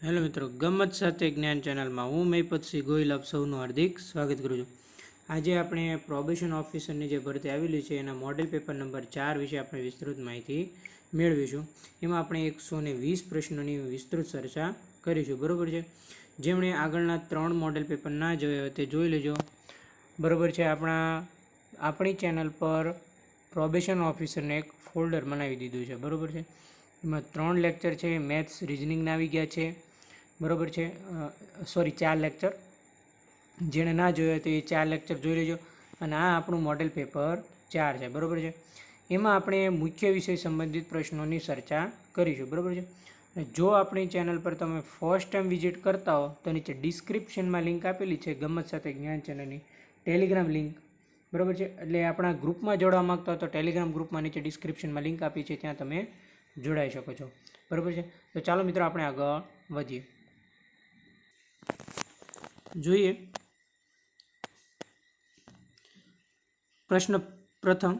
Hello મિત્રો, ગમત સાથે જ્ઞાન ચેનલમાં હું મહિપતસિંહ ગોહિલ આપ સૌનું હાર્દિક સ્વાગત કરું છું. આજે આપણે પ્રોબેશન ઓફિસરની જે ભરતી આવેલી છે એના મોડેલ પેપર નંબર 4 વિશે આપણે વિસ્તૃત માહિતી મેળવીશું. એમાં આપણે 120 પ્રશ્નોની વિસ્તૃત ચર્ચા કરીશું. બરાબર છે. જેમણે આગળના 3 મોડેલ પેપર ના જોયા તે જોઈ લેજો. બરાબર છે. આપણી ચેનલ પર પ્રોબેશન ઓફિસરને એક ફોલ્ડર બનાવી દીધું છે. બરાબર છે. એમાં 3 લેક્ચર છે, મેથ્સ રિઝનિંગના આવી ગયા છે. બરાબર છે. 4 લેક્ચર. જેણે ના જોયા તો એ 4 લેક્ચર જોઈ લેજો. અને આ આપણું મોડેલ પેપર 4 છે. બરાબર છે. એમાં આપણે મુખ્ય વિષય સંબંધિત પ્રશ્નોની ચર્ચા કરીશું. બરાબર છે. જો આપણી ચેનલ પર તમે ફર્સ્ટ ટાઈમ વિઝિટ કરતા હો તો નીચે ડિસ્ક્રિપ્શનમાં લિંક આપેલી છે ગમત સાથે જ્ઞાન ચેનલની ટેલિગ્રામ લિંક. બરાબર છે. એટલે આપણા ગ્રુપમાં જોડવા માગતા હો તો ટેલિગ્રામ ગ્રુપમાં નીચે ડિસ્ક્રિપ્શનમાં લિંક આપી છે, ત્યાં તમે જોડાઈ શકો છો. બરાબર છે. તો ચાલો મિત્રો આપણે આગળ વધીએ. જોઈએ પ્રશ્ન પ્રથમ.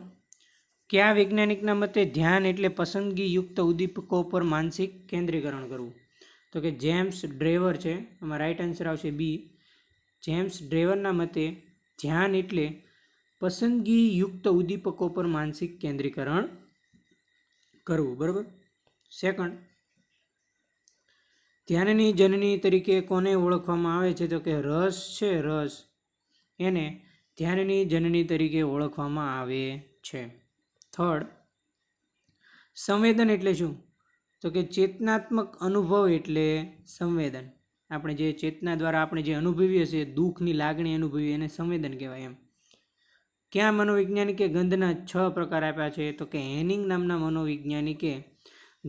કયા વૈજ્ઞાનિકના મતે ધ્યાન એટલે પસંદગી યુક્ત ઉદ્દીપકો પર માનસિક કેન્દ્રીકરણ કરવું? તો કે જેમ્સ ડ્રેવર છે. આમાં રાઈટ આન્સર આવશે બી. જેમ્સ ડ્રેવરના મતે ધ્યાન એટલે પસંદગી યુક્ત ઉદ્દીપકો પર માનસિક કેન્દ્રીકરણ કરવું. બરાબર. સેકન્ડ, ધ્યાનની જનની તરીકે કોને ઓળખવામાં આવે છે? તો કે રસ છે, રસ એને ધ્યાનની જનની તરીકે ઓળખવામાં આવે છે. થર્ડ, સંવેદન એટલે શું? તો કે ચેતનાત્મક અનુભવ એટલે સંવેદન. આપણે જે ચેતના દ્વારા આપણે જે અનુભવીએ છીએ, દુઃખની લાગણી અનુભવીએ, એને સંવેદન કહેવાય એમ. ક્યાં મનોવૈજ્ઞાનિકે ગંધના 6 પ્રકાર આપ્યા છે? તો કે હેનિંગ નામના મનોવૈજ્ઞાનિકે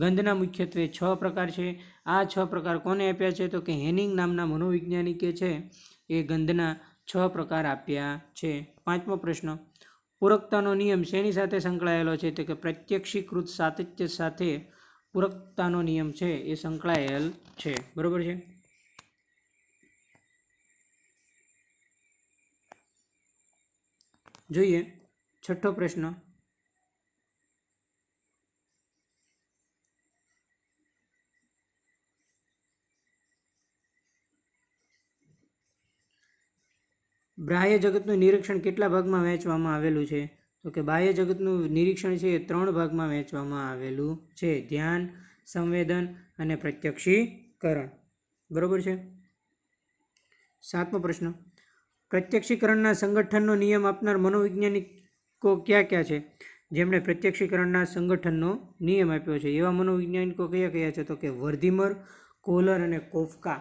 ગંધના મુખ્યત્વે 6 પ્રકાર છે. આ 6 પ્રકાર કોને આપ્યા છે? તો કે હેનિંગ નામના મનોવૈજ્ઞાનિકે છે એ ગંધના 6 પ્રકાર આપ્યા છે. 5મો પ્રશ્ન. પૂરકતાનો નિયમ શેની સાથે સંકળાયેલો છે? તો કે પ્રત્યક્ષીકૃત સાતત્ય સાથે પૂરકતાનો નિયમ છે એ સંકળાયેલ છે. બરોબર છે. જોઈએ 6થો પ્રશ્ન. બાહ્ય જગતનું નિરીક્ષણ કેટલા ભાગમાં વહેંચવામાં આવેલું છે? તો કે બાહ્ય જગતનું નિરીક્ષણ છે એ 3 ભાગમાં વહેંચવામાં આવેલું છે: ધ્યાન, સંવેદન અને પ્રત્યક્ષીકરણ. બરોબર છે. 7મો પ્રશ્ન. પ્રત્યક્ષીકરણના સંગઠનનો નિયમ આપનાર મનોવૈજ્ઞાનિકો કયા કયા છે? જેમણે પ્રત્યક્ષીકરણના સંગઠનનો નિયમ આપ્યો છે એવા મનોવૈજ્ઞાનિકો કયા કયા છે? તો કે વર્ધીમર, કોહલર અને કોફકા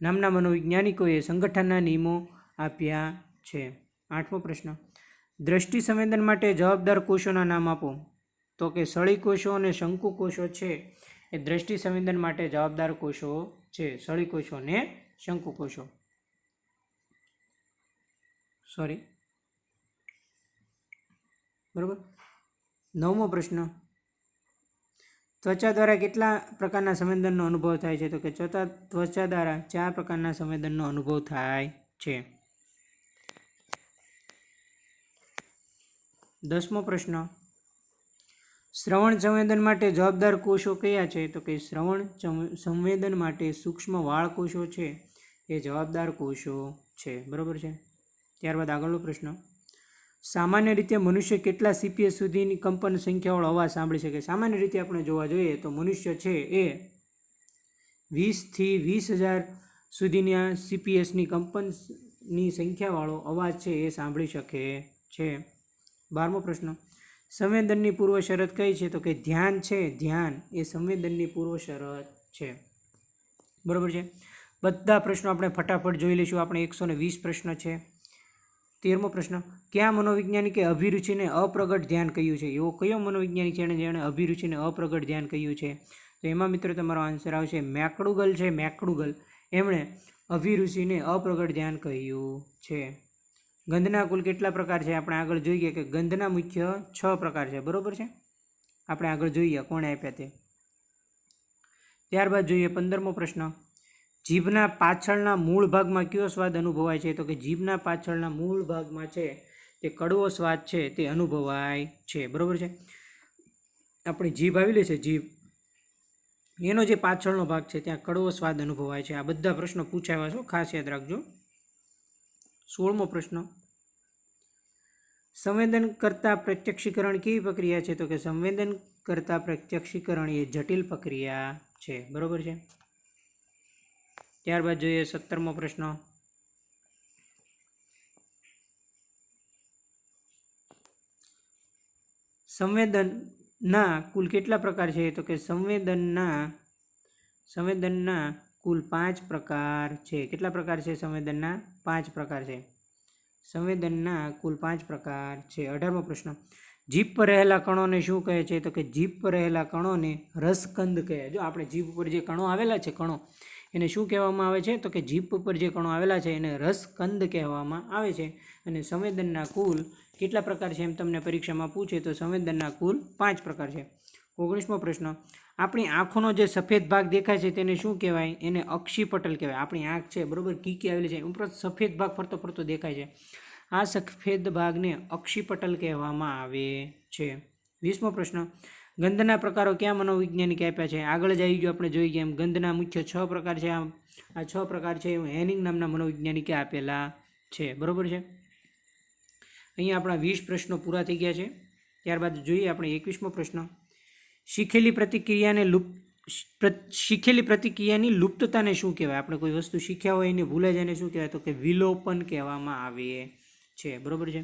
નામના મનોવૈજ્ઞાનિકોએ સંગઠનના નિયમો આપ્યા છે. 8મો પ્રશ્ન. દ્રષ્ટિ સંવેદન માટે જવાબદાર કોષોના નામ આપો. તો કે સળી કોષો અને શંકુ કોષો છે એ દ્રષ્ટિ સંવેદન માટે જવાબદાર કોષો છે. સળી કોષો અને શંકુ કોષો. બરોબર. 9મો પ્રશ્ન. ત્વચા દ્વારા કેટલા પ્રકારના સંવેદનનો અનુભવ થાય છે? તો કે ત્વચા દ્વારા 4 પ્રકારના સંવેદનનો અનુભવ થાય છે. 10મો પ્રશ્ન. શ્રવણ સંવેદન માટે જવાબદાર કોષો કયા છે? તો કે શ્રવણ સંવેદન માટે સૂક્ષ્મ વાળ કોષો છે એ જવાબદાર કોષો છે. બરોબર છે. ત્યારબાદ આગળનો પ્રશ્ન. સામાન્ય રીતે મનુષ્ય કેટલા CPS સુધીની કંપન સંખ્યાવાળો અવાજ સાંભળી શકે? સામાન્ય રીતે આપણે જોવા જોઈએ તો મનુષ્ય છે એ 20 થી 20,000 સુધીના CPSની કંપનની સંખ્યાવાળો અવાજ છે એ સાંભળી શકે છે. 12મો પ્રશ્ન. સંવેદનની પૂર્વ શરત કઈ છે? તો કે ધ્યાન છે. ધ્યાન એ સંવેદનની પૂર્વ શરત છે. બરોબર છે. બધા પ્રશ્નો આપણે ફટાફટ જોઈ લઈશું. આપણે 120 પ્રશ્ન છે. 13મો પ્રશ્ન. કયા મનોવૈજ્ઞાનિકે અભિરુચિને અપ્રગટ ધ્યાન કહ્યું છે? એવો કયો મનોવૈજ્ઞાનિક છે જેણે અભિરુચિને અપ્રગટ ધ્યાન કહ્યું છે? તો એમાં મિત્રો તમારો આન્સર આવશે મેકડુગલ છે. મેકડુગલ એમણે અભિરુચિને અપ્રગટ ધ્યાન કહ્યું છે. ગંધના કુલ કેટલા પ્રકાર છે? આપણે આગળ જોઈએ કે ગંધના મુખ્ય 6 પ્રકાર છે. બરોબર છે. આપણે આગળ જોઈએ કોણે આપ્યા તે. ત્યારબાદ જોઈએ 15મો પ્રશ્ન. જીભના પાછળના મૂળ ભાગમાં કયો સ્વાદ અનુભવાય છે? તો કે જીભના પાછળના મૂળ ભાગમાં છે તે કડવો સ્વાદ છે તે અનુભવાય છે. બરોબર છે. આપણી જીભ આવેલી છે, જીભ એનો જે પાછળનો ભાગ છે ત્યાં કડવો સ્વાદ અનુભવાય છે. આ બધા પ્રશ્નો પૂછાયા છો, ખાસ યાદ રાખજો. 16મો પ્રશ્ન, સંવેદન કરતા પ્રત્યક્ષીકરણ કેવી પ્રક્રિયા છે? તો કે સંવેદન કરતા પ્રત્યક્ષીકરણ એ જટિલ પ્રક્રિયા છે. બરોબર છે. ત્યારબાદ જોઈએ 17મો પ્રશ્ન, સંવેદનના કુલ કેટલા પ્રકાર છે? તો કે સંવેદનના કુલ 5 પ્રકાર છે. કેટલા પ્રકાર છે સંવેદનના? 5 પ્રકાર છે. સંવેદનના કુલ 5 પ્રકાર છે. 18મો પ્રશ્ન, જીભ પર રહેલા કણોને શું કહે છે? તો કે જીભ પર રહેલા કણોને રસકંદ કહે. જો આપણે જીભ ઉપર જે કણો આવેલા છે, કણો, એને શું કહેવામાં આવે છે? તો કે જીભ ઉપર જે કણો આવેલા છે એને રસકંદ કહેવામાં આવે છે. અને સંવેદનના કુલ કેટલા પ્રકાર છે એમ તમને પરીક્ષામાં પૂછે તો સંવેદનના કુલ 5 પ્રકાર છે. 19મો પ્રશ્ન, આપણી આંખોનો જે સફેદ ભાગ દેખાય છે તેને શું કહેવાય? એને અક્ષિપટલ કહેવાય. આપણી આંખ છે, બરોબર, કીકી આવેલી છે, ઉપરાંત સફેદ ભાગ ફરતો ફરતો દેખાય છે. આ સફેદ ભાગને અક્ષિપટલ કહેવામાં આવે છે. 20મો પ્રશ્ન, ગંધના પ્રકારો ક્યાં મનોવૈજ્ઞાનિકે આપ્યા છે? આગળ જ આવી ગયો, આપણે જોઈ ગયા એમ ગંધના મુખ્ય 6 પ્રકાર છે. આ 6 પ્રકાર છે એવું હેનિંગ નામના મનોવૈજ્ઞાનિકે આપેલા છે. બરોબર છે. અહીંયા આપણા 20 પ્રશ્નો પૂરા થઈ ગયા છે. ત્યારબાદ જોઈએ આપણે 21મો પ્રશ્ન, શીખેલી પ્રતિક્રિયાની લુપ્તતાને શું કહેવાય? આપણે કોઈ વસ્તુ શીખ્યા હોય એને ભૂલાઈ જાય એને શું કહેવાય? તો કે વિલોપન કહેવામાં આવે છે. બરોબર છે.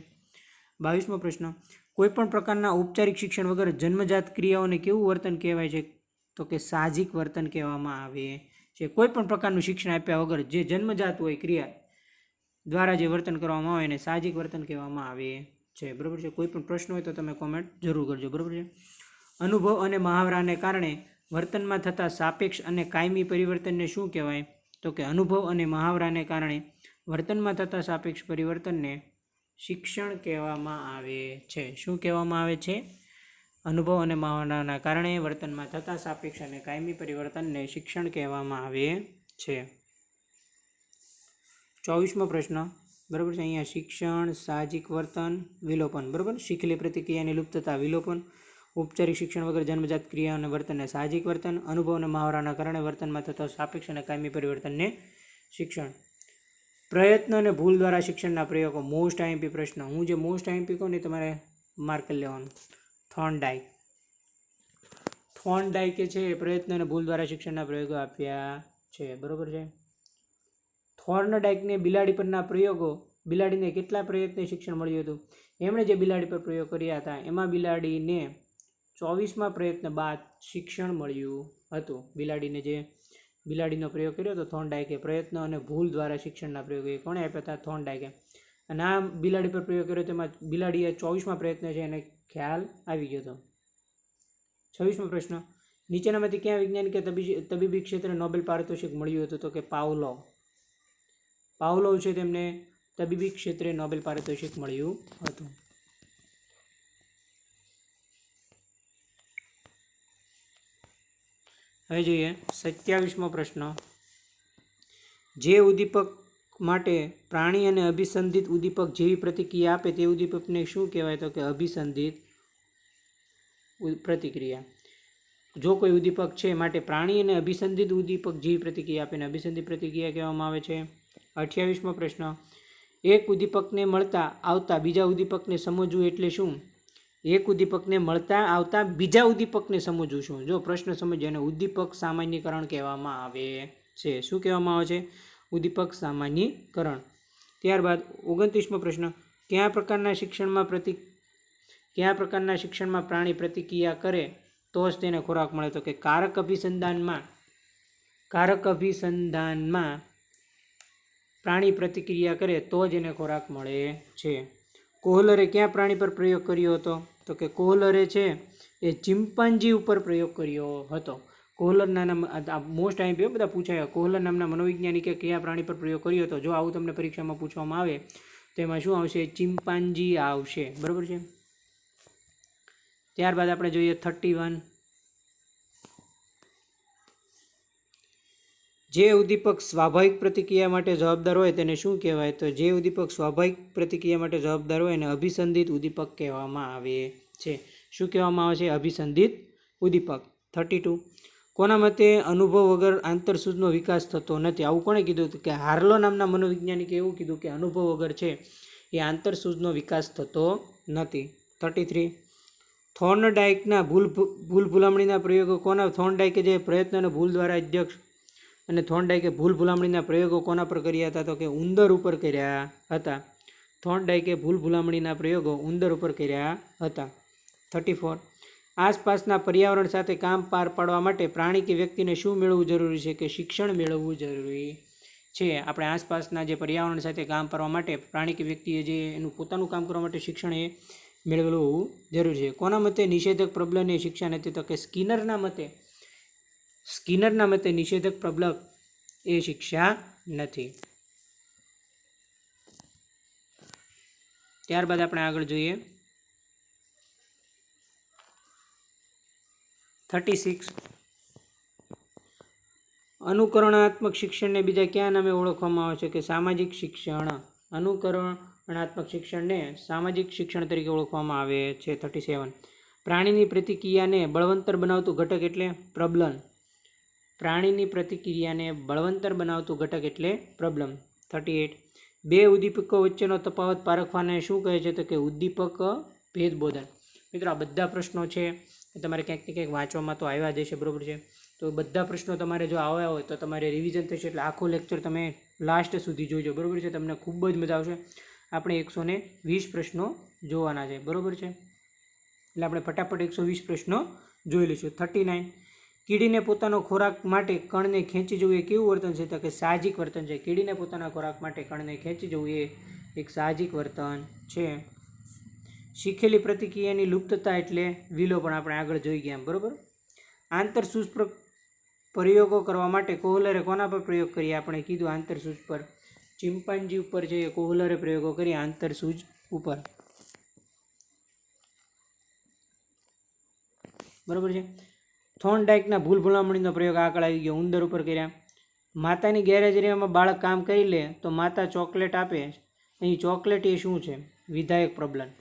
22મો પ્રશ્ન, કોઈપણ પ્રકારના ઔપચારિક શિક્ષણ વગર જન્મજાત ક્રિયાઓને કેવું વર્તન કહેવાય છે? તો કે સાહજિક વર્તન કહેવામાં આવે છે. કોઈપણ પ્રકારનું શિક્ષણ આપ્યા વગર જે જન્મજાત હોય ક્રિયા દ્વારા જે વર્તન કરવામાં આવે એને સાહજિક વર્તન કહેવામાં આવે છે. બરાબર છે. કોઈ પણ પ્રશ્ન હોય તો તમે કોમેન્ટ જરૂર કરજો. બરાબર છે. અનુભવ અને મહાવરાને કારણે વર્તનમાં થતા સાપેક્ષ અને કાયમી પરિવર્તનને શું કહેવાય? તો કે અનુભવ અને મહાવરાને કારણે વર્તનમાં થતા સાપેક્ષ પરિવર્તનને શિક્ષણ કહેવામાં આવે છે. શું કહેવામાં આવે છે? અનુભવ અને મહાવરાના કારણે વર્તનમાં થતા સાપેક્ષ અને કાયમી પરિવર્તનને શિક્ષણ કહેવામાં આવે છે. 24મો પ્રશ્ન, બરાબર છે. અહીંયા શિક્ષણ, સાહજિક વર્તન, વિલોપન, બરાબર. શીખેલી પ્રતિક્રિયાની લુપ્તતા વિલોપન, ઔપચારિક શિક્ષણ વગર જન્મજાત ક્રિયા અને વર્તનને સાહજિક વર્તન, અનુભવ અને મહાવરાના કારણે વર્તનમાં થતા સાપેક્ષ અને કાયમી પરિવર્તનને શિક્ષણ. પ્રયત્ન અને ભૂલ દ્વારા શિક્ષણના પ્રયોગો. મોસ્ટ આઈએમપી પ્રશ્ન. હું જે મોસ્ટ આઈએમપી કહું ને તમારે માર્ક કરી લેવાનું. થોર્નડાઈકે છે પ્રયત્ન અને ભૂલ દ્વારા શિક્ષણના પ્રયોગો આપ્યા છે. બરાબર છે. થોર્નડાઈકને બિલાડી પરના પ્રયોગો, બિલાડીને કેટલા પ્રયત્ને શિક્ષણ મળ્યું હતું? એમણે જે બિલાડી પર પ્રયોગ કર્યા હતા એમાં બિલાડીને 24મા પ્રયત્ન બાદ શિક્ષણ મળ્યું હતું. બિલાડીનો પ્રયોગ કર્યો હતો થોર્નડાઈકે, પ્રયત્ન અને ભૂલ દ્વારા શિક્ષણના પ્રયોગો. એ કોણે આપ્યા હતા? થોર્નડાઈકે. અને આ બિલાડી પર પ્રયોગ કર્યો તેમાં બિલાડીએ 24મા પ્રયત્ન છે એને ખ્યાલ આવી ગયો હતો. 26મો પ્રશ્ન, નીચેનામાંથી ક્યાં વૈજ્ઞાનિકે તબીબી ક્ષેત્રે નોબેલ પારિતોષિક મળ્યું હતું? તો કે પાવલોવ છે તેમને તબીબી ક્ષેત્રે નોબેલ પારિતોષિક મળ્યું હતું. હવે જોઈએ 27મો પ્રશ્ન, જે ઉદ્દીપક માટે પ્રાણી અને અભિસંધિત ઉદ્દીપક જેવી પ્રતિક્રિયા આપે તે ઉદ્દીપકને શું કહેવાય? તો કે અભિસંધિત પ્રતિક્રિયા. જો કોઈ ઉદ્દીપક છે માટે પ્રાણી અને અભિસંધિત ઉદ્દીપક જેવી પ્રતિક્રિયા આપે ને અભિસંધિત પ્રતિક્રિયા કહેવામાં આવે છે. 28મો પ્રશ્ન, એક ઉદ્દીપકને મળતા આવતા બીજા ઉદ્દીપકને સમજવું એટલે શું? એક ઉદ્દીપકને મળતા આવતા બીજા ઉદ્દીપકને સમજવું શું? જો પ્રશ્ન સમજ્યો અને ઉદ્દીપક સામાન્યકરણ કહેવામાં આવે છે. શું કહેવામાં આવે છે? ઉદ્દીપક સામાન્યકરણ. ત્યારબાદ 29મો પ્રશ્ન, કયા પ્રકારના શિક્ષણમાં પ્રાણી પ્રતિક્રિયા કરે તો જ તેને ખોરાક મળે? તો કે કારક અભિસંધાનમાં પ્રાણી પ્રતિક્રિયા કરે તો જ એને ખોરાક મળે છે. કોહલરે ક્યાં પ્રાણી પર પ્રયોગ કર્યો હતો? તો કે કોહલરે છે એ ચિમ્પાન્જી ઉપર પ્રયોગ કર્યો હતો. કોહલરના નામ મોસ્ટ આઈએમપી બધા પૂછાયા. કોહલર નામના મનોવૈજ્ઞાનિકે કયા પ્રાણી પર પ્રયોગ કર્યો હતો? જો આવું તમને પરીક્ષામાં પૂછવામાં આવે તો એમાં શું આવશે? ચિમ્પાન્જી આવશે. બરાબર છે. ત્યારબાદ આપણે જોઈએ 31, જે ઉદ્દીપક સ્વાભાવિક પ્રતિક્રિયા માટે જવાબદાર હોય તેને શું કહેવાય? તો જે ઉદ્દીપક સ્વાભાવિક પ્રતિક્રિયા માટે જવાબદાર હોય એને અભિસંધિત ઉદ્દીપક કહેવામાં આવે છે. શું કહેવામાં આવે છે? અભિસંધિત ઉદ્દીપક. 32, કોના મતે અનુભવ વગર આંતરસૂઝનો વિકાસ થતો નથી? આવું કોણે કીધું હતું? કે હાર્લો નામના મનોવૈજ્ઞાનિકે એવું કીધું કે અનુભવ વગર છે એ આંતરસૂઝનો વિકાસ થતો નથી. 33 થોર્નડાઇકના ભૂલભુલામણીના પ્રયોગો કોના? થોર્નડાઇકે જે પ્રયત્ન અને ભૂલ દ્વારા અધ્યક્ષ અને થોર્નડાઇકે ભૂલભુલામણીના પ્રયોગો કોના પર કર્યા હતા? તો કે ઉંદર ઉપર કર્યા હતા. થોર્નડાઇકે ભૂલભુલામણીના પ્રયોગો ઉંદર ઉપર કર્યા હતા. 34 આસપાસના પર્યાવરણ સાથે કામ પાર પાડવા માટે પ્રાણી કે વ્યક્તિને શું મેળવવું જરૂરી છે? કે શિક્ષણ મેળવવું જરૂરી છે. આપણે આસપાસના જે પર્યાવરણ સાથે કામ કરવા માટે પ્રાણી કે વ્યક્તિએ જે એનું પોતાનું કામ કરવા માટે શિક્ષણ એ મેળવેલું જરૂરી છે. કોના મતે નિષેધક પ્રબલન એ શિક્ષા નથી? તો કે સ્કિનરના મતે નિષેધક પ્રબલન એ શિક્ષા નથી. ત્યારબાદ આપણે આગળ જોઈએ 36 અનુકરણાત્મક શિક્ષણને બીજા કયા નામે ઓળખવામાં આવે છે? કે સામાજિક શિક્ષણ. અનુકરણાત્મક શિક્ષણને સામાજિક શિક્ષણ તરીકે ઓળખવામાં આવે છે. 37 પ્રાણીની પ્રતિક્રિયાને બળવંતર બનાવતું ઘટક એટલે પ્રબલન. પ્રાણીની પ્રતિક્રિયાને બળવંતર બનાવતું ઘટક એટલે પ્રબલન. 38 બે ઉદ્દીપકો વચ્ચેનો તફાવત પારખવાને શું કહે છે? તો કે ઉદ્દીપક ભેદબોધન. મિત્રો આ બધા પ્રશ્નો છે એ તમારે ક્યાંક ને ક્યાંક વાંચવામાં તો આવ્યા જ હશે, બરાબર છે. તો બધા પ્રશ્નો તમારે જો આવ્યા હોય તો તમારે રિવિઝન થશે, એટલે આખો લેક્ચર તમે લાસ્ટ સુધી જોઈજો, બરાબર છે. તમને ખૂબ જ મજા આવશે. આપણે 120 પ્રશ્નો જોવાના છે, બરાબર છે. એટલે આપણે ફટાફટ 120 પ્રશ્નો જોઈ લઈશું. 39 કીડીને પોતાનો ખોરાક માટે કણને ખેંચી જવું એ કેવું વર્તન છે? તો કે સાહજિક વર્તન છે. કીડીને પોતાના ખોરાક માટે કણને ખેંચી જવું એ એક સાહજિક વર્તન છે. શીખેલી પ્રતિક્રિયાની લુપ્તતા એટલે વિલોપન આપણે આગળ જોઈ ગયા, બરાબર. આંતરસૂઝ પ્રયોગો કરવા માટે કોહલરે કોના પર પ્રયોગ કર્યા? આપણે કીધું આંતરસૂઝ પર. ચિમ્પાન્જી ઉપર છે કોહલરે પ્રયોગો કર્યા આંતરસૂઝ ઉપર, બરાબર છે. થોર્નડાઇકના ભૂલભુલામણીનો પ્રયોગ આગળ આવી ગયો, ઉંદર ઉપર કર્યા. માતાની ગેરહાજરીમાં બાળક કામ કરી લે તો માતા ચોકલેટ આપે. અહીં ચોકલેટ એ શું છે? વિધાયક પ્રબલન.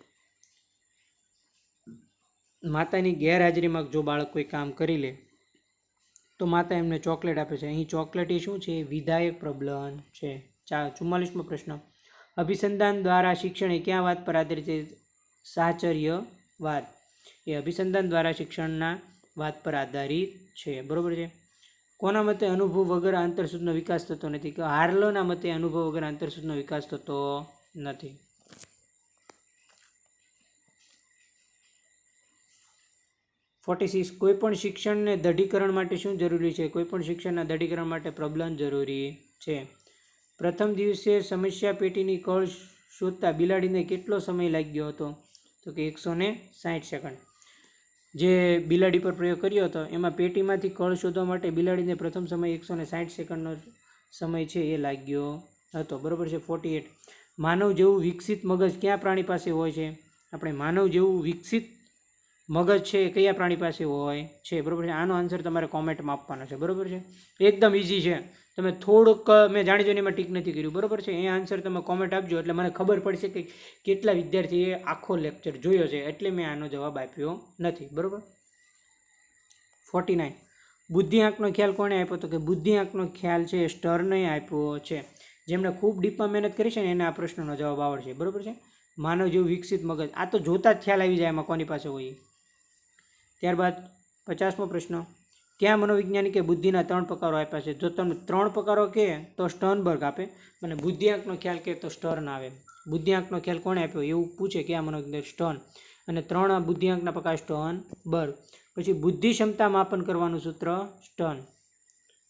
માતાની ગેરહાજરીમાં જો બાળક કોઈ કામ કરી લે તો માતા એમને ચોકલેટ આપે છે. અહીં ચોકલેટ એ શું છે? વિધાયક પ્રબલન છે. 44મો પ્રશ્ન અભિસંધાન દ્વારા શિક્ષણ એ ક્યાં વાત પર આધારિત છે? સાહચર્યવાદ. એ અભિસંધાન દ્વારા શિક્ષણના વાત પર આધારિત છે, બરાબર છે. કોના મતે અનુભવ વગર આંતરસૂઝનો વિકાસ થતો નથી? કે હાર્લોના મતે અનુભવ વગર આંતરસૂઝનો વિકાસ થતો નથી. 46 કોઈપણ શિક્ષણને દઢીકરણ માટે શું જરૂરી છે? કોઈપણ શિક્ષણના દઢીકરણ માટે પ્રબલન જરૂરી છે. પ્રથમ દિવસે સમસ્યા પેટીની કળ શોધતા બિલાડીને કેટલો સમય લાગ્યો હતો? તો કે 160 સેકન્ડ. જે બિલાડી પર પ્રયોગ કર્યો હતો એમાં પેટીમાંથી કળ શોધવા માટે બિલાડીને પ્રથમ સમય 160 સેકન્ડનો સમય છે એ લાગ્યો હતો, બરાબર છે. 48 માનવ જેવું વિકસિત મગજ કયા પ્રાણી પાસે હોય છે? આપણે માનવ જેવું વિકસિત મગજ છે એ કયા પ્રાણી પાસે હોય છે, બરાબર છે. આનો આન્સર તમારે કોમેન્ટમાં આપવાનો છે, બરાબર છે. એકદમ ઇઝી છે. તમે થોડુંક મેં જાણી જોઈને એમાં ટીક નથી કર્યું, બરાબર છે. એ આન્સર તમે કોમેન્ટ આપજો એટલે મને ખબર પડશે કે કેટલા વિદ્યાર્થીએ આખો લેક્ચર જોયો છે, એટલે મેં આનો જવાબ આપ્યો નથી, બરાબર. 49 બુદ્ધિઆંકનો ખ્યાલ કોણે આપ્યો? તો કે બુદ્ધિઆંકનો ખ્યાલ છે સ્ટર્નએ આપ્યો છે. જેમણે ખૂબ ડીપમાં મહેનત કરી છે ને એને આ પ્રશ્નનો જવાબ આવડશે, બરાબર છે. માનવ જેવું વિકસિત મગજ, આ તો જોતા જ ખ્યાલ આવી જાય એમાં કોની પાસે હોય. ત્યારબાદ 50મો પ્રશ્ન કયા મનોવૈજ્ઞાનિકે બુદ્ધિના 3 પ્રકારો આપ્યા છે? જો તમે 3 પ્રકારો કહે તો સ્ટર્નબર્ગ આપે, અને બુદ્ધિઆંકનો ખ્યાલ કહે તો સ્ટર્ન આવે. બુદ્ધિઆંકનો ખ્યાલ કોણે આપ્યો એવું પૂછે કયા મનોવૈજ્ઞાનિક? સ્ટર્ન. અને 3 બુદ્ધિઆંકના પ્રકાર સ્ટર્નબર્ગ. પછી બુદ્ધિ ક્ષમતા માપન કરવાનું સૂત્ર સ્ટર્ન.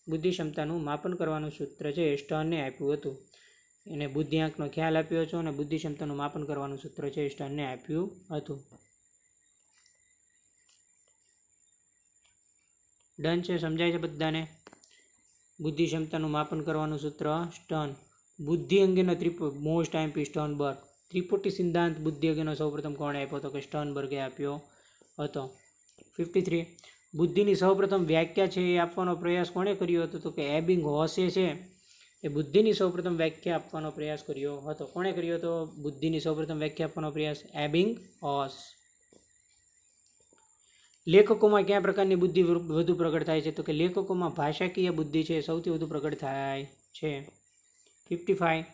બુદ્ધિ ક્ષમતાનું માપન કરવાનું સૂત્ર છે સ્ટર્ને આપ્યું હતું. એને બુદ્ધિઆંકનો ખ્યાલ આપ્યો છે અને બુદ્ધિ ક્ષમતાનું માપન કરવાનું સૂત્ર છે સ્ટર્ને આપ્યું હતું. ડન છે? સમજાય છે બધાને? બુદ્ધિ ક્ષમતાનું માપન કરવાનું સૂત્ર સ્ટર્ન. બુદ્ધિ અંગેનો મોસ્ટ આઈમ્પી સ્ટર્નબર્ગ. ત્રિપુટી સિદ્ધાંત બુદ્ધિ અંગેનો સૌપ્રથમ કોણે આપ્યો? તો કે સ્ટર્નબર્ગે આપ્યો હતો. 53 બુદ્ધિની સૌપ્રથમ વ્યાખ્યા છે એ આપવાનો પ્રયાસ કોણે કર્યો હતો? તો કે એબિંગહોસે છે એ બુદ્ધિની સૌપ્રથમ વ્યાખ્યા આપવાનો પ્રયાસ કર્યો હતો. કોણે કર્યો હતો બુદ્ધિની સૌપ્રથમ વ્યાખ્યા આપવાનો પ્રયાસ? એબિંગહોસ. લેખકોમાં કયા પ્રકારની બુદ્ધિ વધુ પ્રગટ થાય છે? તો કે લેખકોમાં ભાષાકીય બુદ્ધિ છે સૌથી વધુ પ્રગટ થાય છે. 55.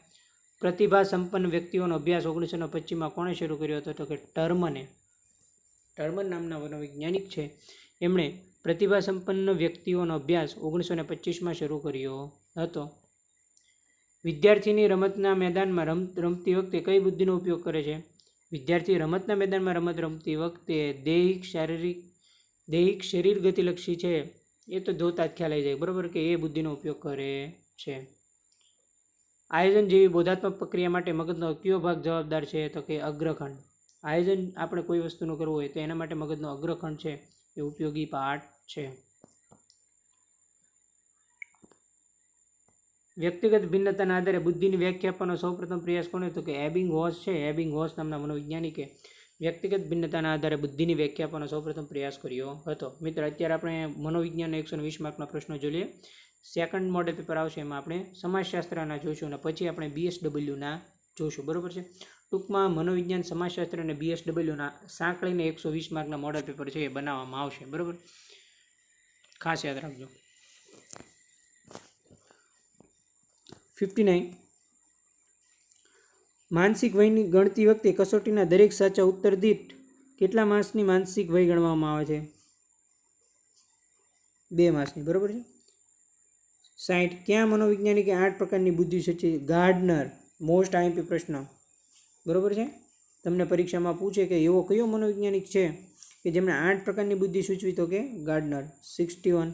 પ્રતિભા સંપન્ન વ્યક્તિઓનો અભ્યાસ 1925માં કોણે શરૂ કર્યો હતો? તો કે ટર્મને. ટર્મન નામના મનોવૈજ્ઞાનિક છે, એમણે પ્રતિભા સંપન્ન વ્યક્તિઓનો અભ્યાસ 1925માં શરૂ કર્યો હતો. વિદ્યાર્થીની રમતના મેદાનમાં રમતી વખતે કઈ બુદ્ધિનો ઉપયોગ કરે છે? વિદ્યાર્થી રમતના મેદાનમાં રમત રમતી વખતે દૈહિક શરીર ગતિલક્ષી છે એ તો જોતા જ ખ્યાલ આવી જાય, બરાબર, કે એ બુદ્ધિનો ઉપયોગ કરે છે. આયોજન જેવી બોધાત્મક પ્રક્રિયા માટે મગજનો કયો ભાગ જવાબદાર છે? તો કે અગ્રખંડ. આયોજન આપણે કોઈ વસ્તુનું કરવું હોય તો એના માટે મગજનો અગ્રખંડ છે એ ઉપયોગી પાર્ટ છે. વ્યક્તિગત ભિન્નતાના આધારે બુદ્ધિની વ્યાખ્યા આપવાનો સૌપ્રથમ પ્રયાસ કોને? તો કે એબિંગહોસ છે. એબિંગહોસ નામના મનોવૈજ્ઞાનિકે વ્યક્તિગત ભિન્નતાના આધારે બુદ્ધિની વ્યાખ્યા આપવાનો સૌપ્રથમ પ્રયાસ કર્યો હતો. મિત્ર, અત્યારે આપણે મનોવિજ્ઞાનના 120 માર્કના પ્રશ્નો જોઈએ. સેકન્ડ મોડેલ પેપર આવશે, એમાં આપણે સમાજશાસ્ત્રના જોઈશું અને પછી આપણે BSWના જોઈશું, બરાબર છે. ટૂંકમાં મનોવિજ્ઞાન, સમાજશાસ્ત્ર અને BSWના સાંકળીને 120 માર્કના મોડેલ પેપર છે એ બનાવવામાં આવશે, બરાબર, ખાસ યાદ રાખજો. 59. માનસિક વયની ગણતી વખતે કસોટીના દરેક સાચા ઉત્તર દીઠ કેટલા માસની માનસિક વય ગણવામાં આવે છે? 2 માસની, બરાબર છે. 60. ક્યાં મનોવૈજ્ઞાનિકે 8 પ્રકારની બુદ્ધિ સૂચવી? ગાર્ડનર. મોસ્ટ IMP પ્રશ્ન, બરાબર છે. તમને પરીક્ષામાં પૂછે કે એવો કયો મનોવૈજ્ઞાનિક છે કે જેમણે 8 પ્રકારની બુદ્ધિ સૂચવી? તો કે ગાર્ડનર. 61.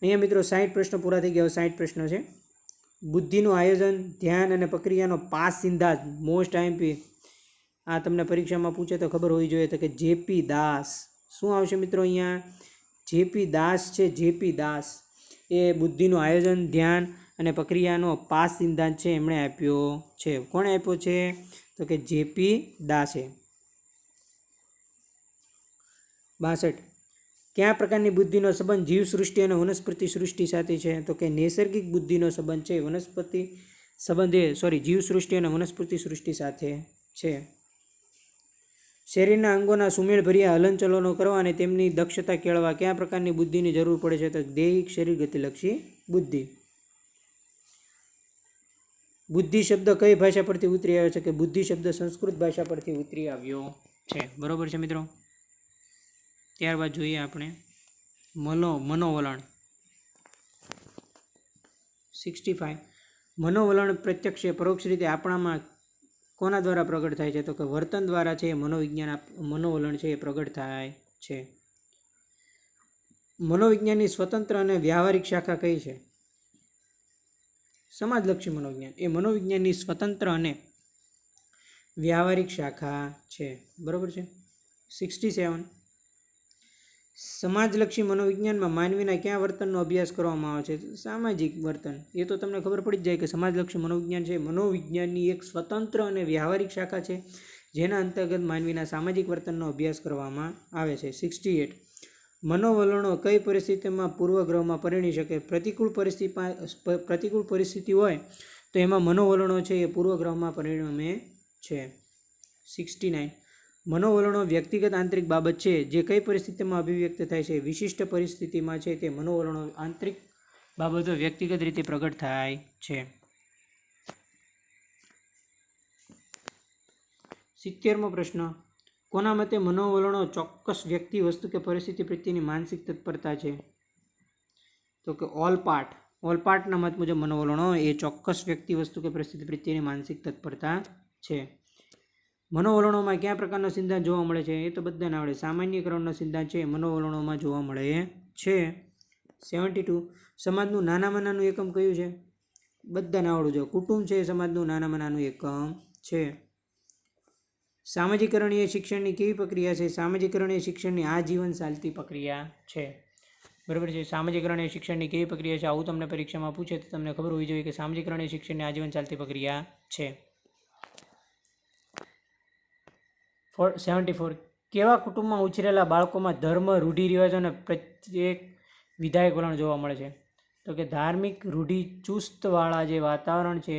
અહીંયા મિત્રો 60 પ્રશ્નો પૂરા થઈ ગયા. 60 પ્રશ્નો છે. બુદ્ધિનું આયોજન, ધ્યાન અને પ્રક્રિયાનો પાસ સિદ્ધાંત. Most IMP. આ તમને પરીક્ષામાં પૂછે તો ખબર હોવી જોઈએ. તો કે JP દાસ. શું આવશે મિત્રો અહીંયા? JP દાસ છે. JP દાસ એ બુદ્ધિનું આયોજન, ધ્યાન અને પ્રક્રિયાનો પાસ સિદ્ધાંત છે એમણે આપ્યો છે. કોણે આપ્યો છે? તો કે JP દાસે. 62. કયા પ્રકારની બુદ્ધિનો સંબંધ જીવસૃષ્ટિ અને વનસ્પતિ સૃષ્ટિ સાથે છે? તો કે નૈસર્ગિક બુદ્ધિનો સંબંધ છે જીવસૃષ્ટિ અને વનસ્પતિ સૃષ્ટિ સાથે છે. શરીરના અંગોના સુમેળભર્યા હલનચલનો કરવા અને તેમની દક્ષતા કેળવવા કયા પ્રકારની બુદ્ધિની જરૂર પડે છે? તો દૈહિક શરીર ગતિલક્ષી બુદ્ધિ. બુદ્ધિ શબ્દ કઈ ભાષા પરથી ઉતરી આવ્યો છે? કે બુદ્ધિ શબ્દ સંસ્કૃત ભાષા પરથી ઉતરી આવ્યો છે, બરોબર છે મિત્રો. ત્યારબાદ જોઈએ આપણે મનોવલણ. 65. મનોવલણ પ્રત્યક્ષ પરોક્ષ રીતે આપણામાં કોના દ્વારા પ્રગટ થાય છે? તો કે વર્તન દ્વારા છે મનોવલણ છે એ પ્રગટ થાય છે. મનોવિજ્ઞાનની સ્વતંત્ર અને વ્યવહારિક શાખા કઈ છે? સમાજલક્ષી મનોવિજ્ઞાન એ મનોવિજ્ઞાનની સ્વતંત્ર અને વ્યવહારિક શાખા છે, બરોબર છે. 67. સમાજલક્ષી મનોવિજ્ઞાનમાં માનવીના કયા વર્તનનો અભ્યાસ કરવામાં આવે છે? સામાજિક વર્તન. એ તો તમને ખબર પડી જ જાય કે સમાજલક્ષી મનોવિજ્ઞાન છે મનોવિજ્ઞાનની એક સ્વતંત્ર અને વ્યવહારિક શાખા છે જેના અંતર્ગત માનવીના સામાજિક વર્તનનો અભ્યાસ કરવામાં આવે છે. 68. મનોવલણો કઈ પરિસ્થિતિમાં પૂર્વગ્રહમાં પરિણી શકે? પ્રતિકૂળ પરિસ્થિતિ હોય તો એમાં મનોવલણો છે એ પૂર્વગ્રહમાં પરિણમે છે. 69. મનોવલણો વ્યક્તિગત આંતરિક બાબત છે જે કઈ પરિસ્થિતિમાં અભિવ્યક્ત થાય છે? વિશિષ્ટ પરિસ્થિતિમાં છે તે મનોવલણો આંતરિક બાબતો વ્યક્તિગત રીતે પ્રગટ થાય છે. 70મો પ્રશ્ન. કોના મતે મનોવલણો ચોક્કસ વ્યક્તિ, વસ્તુ કે પરિસ્થિતિ પ્રત્યેની માનસિક તત્પરતા છે? તો કે ઓલપાર્ટના મત મુજબ મનોવલણો એ ચોક્કસ વ્યક્તિ, વસ્તુ કે પરિસ્થિતિ પ્રત્યેની માનસિક તત્પરતા છે. મનોવલણોમાં કયા પ્રકારનો સિદ્ધાંત જોવા મળે છે? એ તો બધાને આવડે. સામાન્યકરણનો સિદ્ધાંત છે મનોવલણોમાં જોવા મળે છે. 72. સમાજનું નાનામાં નાનું એકમ કયું છે? બધાને આવડવું જોઈએ. કુટુંબ છે એ સમાજનું નાનામાં નાનું એકમ છે. સામાજિકરણીય શિક્ષણની કેવી પ્રક્રિયા છે? સામાજિકરણીય શિક્ષણની આજીવન ચાલતી પ્રક્રિયા છે, બરાબર છે. સામાજિકરણીય શિક્ષણની કેવી પ્રક્રિયા છે? આવું તમને પરીક્ષામાં પૂછે તો તમને ખબર હોવી જોઈએ કે સામાજિકરણીય શિક્ષણની આજીવન ચાલતી પ્રક્રિયા છે. 74. કેવા કુટુંબમાં ઉછરેલા બાળકોમાં ધર્મ, રૂઢિરિવાજો અને પ્રત્યેક વિધાયક વલણ જોવા મળે છે? તો કે ધાર્મિક રૂઢિચુસ્તવાળા જે વાતાવરણ છે